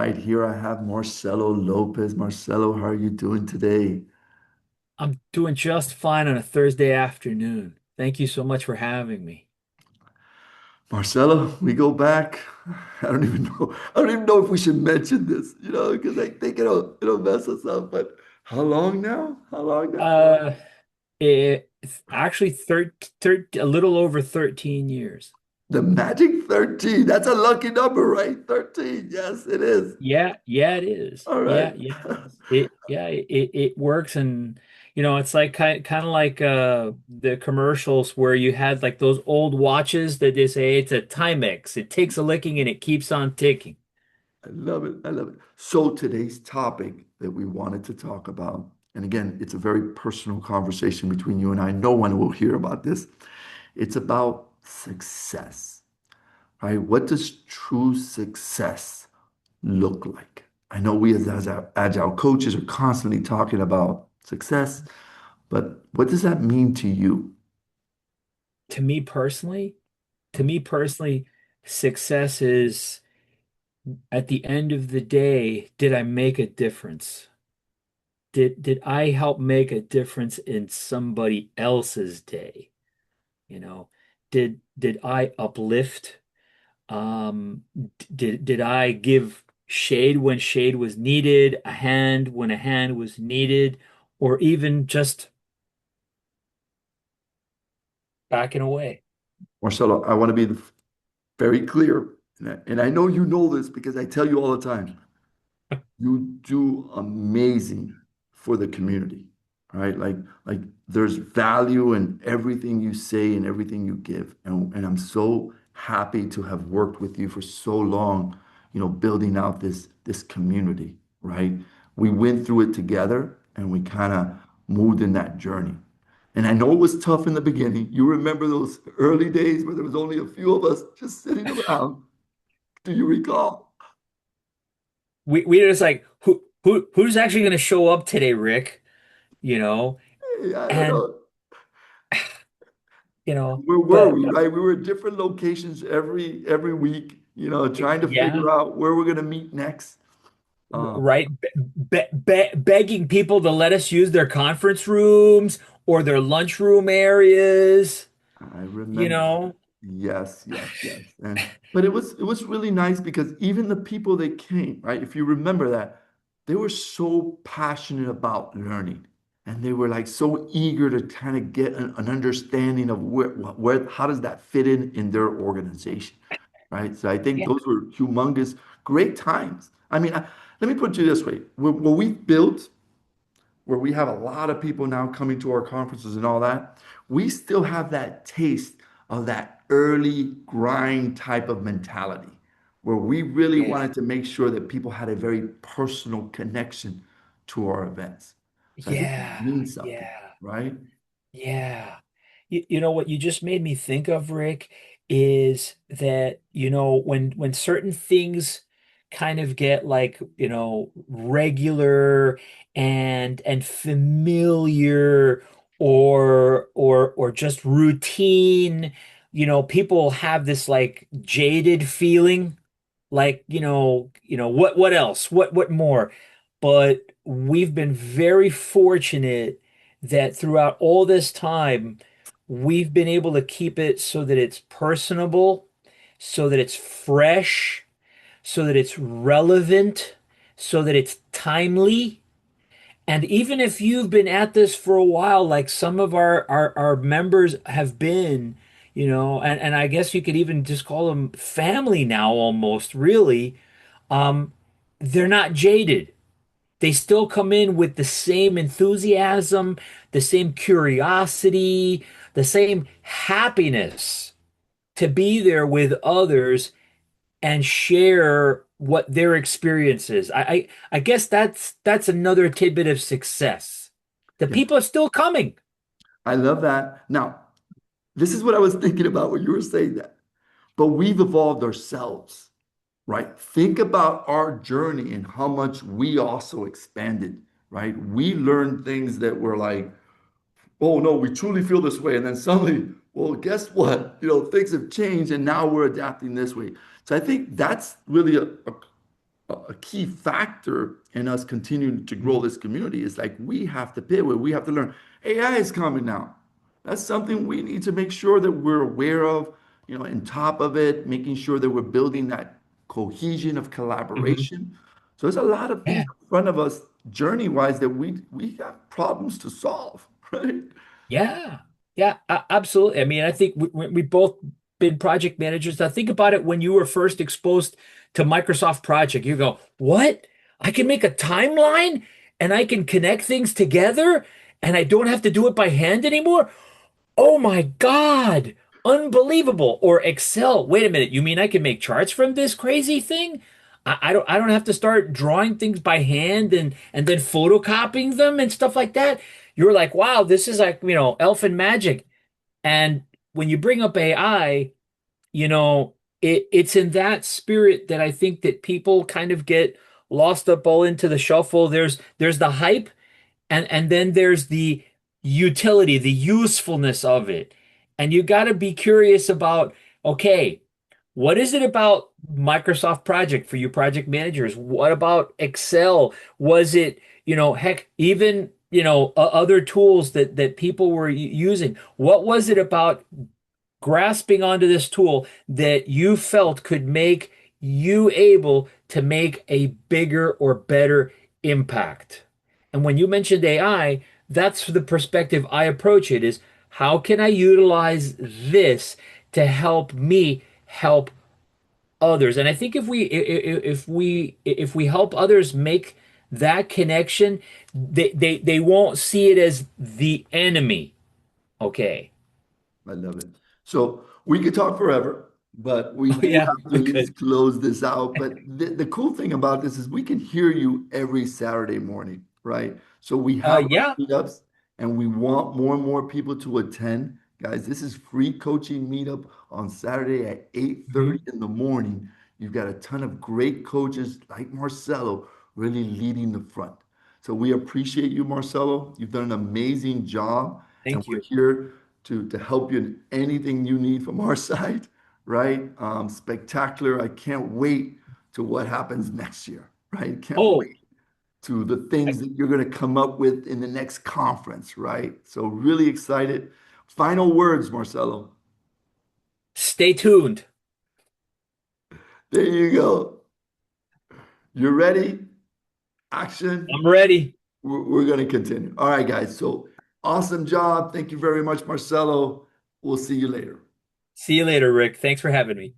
Right here, I have Marcelo Lopez. Marcelo, how are you doing today? I'm doing just fine on a Thursday afternoon. Thank you so much for having me. Marcelo, we go back. I don't even know. I don't even know if we should mention this, because I think it'll mess us up. But how long now? How long now? Uh, it's actually a little over 13 years. The magic 13. That's a lucky number, right? 13. Yes, it is. Yeah, it is. All right. Yeah, it is. It works, and it's like kind of like the commercials where you had like those old watches that they say it's a Timex. It takes a licking and it keeps on ticking. I love it. I love it. So today's topic that we wanted to talk about, and again, it's a very personal conversation between you and I. No one will hear about this. It's about success, right? What does true success look like? I know we as agile coaches are constantly talking about success, but what does that mean to you? To me personally, to me personally, success is at the end of the day, did I make a difference? Did I help make a difference in somebody else's day? You know, did I uplift? Did I give shade when shade was needed, a hand when a hand was needed, or even just backing away? Marcelo, I want to be very clear, and I know you know this because I tell you all the time. You do amazing for the community, right? Like there's value in everything you say and everything you give. And I'm so happy to have worked with you for so long, building out this community, right? We went through it together and we kind of moved in that journey. And I know it was tough in the beginning. You remember those early days where there was only a few of us just sitting around. Do you recall? We were just like, who's actually going to show up today, Rick? You know, Hey, I don't and know. you know, Where were but we, right? We were at different locations every week, trying to yeah, figure out where we're gonna meet next. Um, right, begging people to let us use their conference rooms or their lunchroom areas, I you remember. know. Yes, yes, yes. And but it was really nice because even the people that came, right? If you remember that, they were so passionate about learning. And they were like so eager to kind of get an understanding of where how does that fit in their organization, right? So I think Yeah. those were humongous, great times. I mean, let me put it this way: what we've built, where we have a lot of people now coming to our conferences and all that, we still have that taste of that early grind type of mentality, where we really Yeah. wanted to make sure that people had a very personal connection to our events. So I think it Yeah. means something, Yeah. right? Yeah. You know what you just made me think of, Rick, is that, when certain things kind of get like, regular and familiar or just routine, people have this like jaded feeling like, what else? What more? But we've been very fortunate that throughout all this time, we've been able to keep it so that it's personable, so that it's fresh, so that it's relevant, so that it's timely. And even if you've been at this for a while, like some of our members have been, and I guess you could even just call them family now almost, really, um, they're not jaded. They still come in with the same enthusiasm, the same curiosity, the same happiness to be there with others and share what their experience is. I guess that's another tidbit of success. The Yeah, people are still coming. I love that. Now, this is what I was thinking about when you were saying that. But we've evolved ourselves, right? Think about our journey and how much we also expanded, right? We learned things that were like, oh no, we truly feel this way. And then suddenly, well, guess what? Things have changed and now we're adapting this way. So I think that's really a a key factor in us continuing to grow Mhm. this community is like we have to pivot. We have to learn. AI is coming now. That's something we need to make sure that we're aware of, in top of it, making sure that we're building that cohesion of Mhm. collaboration. So there's a lot of things Yeah. in front of us journey-wise that we have problems to solve, right? Yeah. Yeah, absolutely. I mean, I think we both been project managers. Now think about it when you were first exposed to Microsoft Project. You go, "What? I can make a timeline and I can connect things together and I don't have to do it by hand anymore?" Oh my God. Unbelievable. Or Excel. Wait a minute. You mean I can make charts from this crazy thing? I don't have to start drawing things by hand and then photocopying them and stuff like that. You're like, wow, this is like, elfin magic. And when you bring up AI, it's in that spirit that I think that people kind of get lost up all into the shuffle. There's the hype and then there's the utility, the usefulness of it. And you got to be curious about, okay, what is it about Microsoft Project for you project managers? What about Excel? Was it, heck, even, other tools that people were using? What was it about grasping onto this tool that you felt could make you able to make a bigger or better impact? And when you mentioned AI, that's the perspective I approach it is how can I utilize this to help me help others? And I think if we help others make that connection, they won't see it as the enemy. Okay. I love it. So we could talk forever, but we Oh do yeah, have to we at could. least close this out. But the cool thing about this is we can hear you every Saturday morning, right? So we have our Yeah. meetups and we want more and more people to attend. Guys, this is free coaching meetup on Saturday at 8:30 Mhm. in the morning. You've got a ton of great coaches like Marcelo really leading the front. So we appreciate you, Marcelo. You've done an amazing job, and Thank we're you. here to help you in anything you need from our side, right? Spectacular. I can't wait to what happens next year, right? Can't Oh, wait to the things that you're going to come up with in the next conference, right? So really excited. Final words, Marcelo. stay tuned. There you go. You're ready? Action. I'm ready. We're going to continue. All right, guys. So awesome job. Thank you very much, Marcelo. We'll see you later. See you later, Rick. Thanks for having me.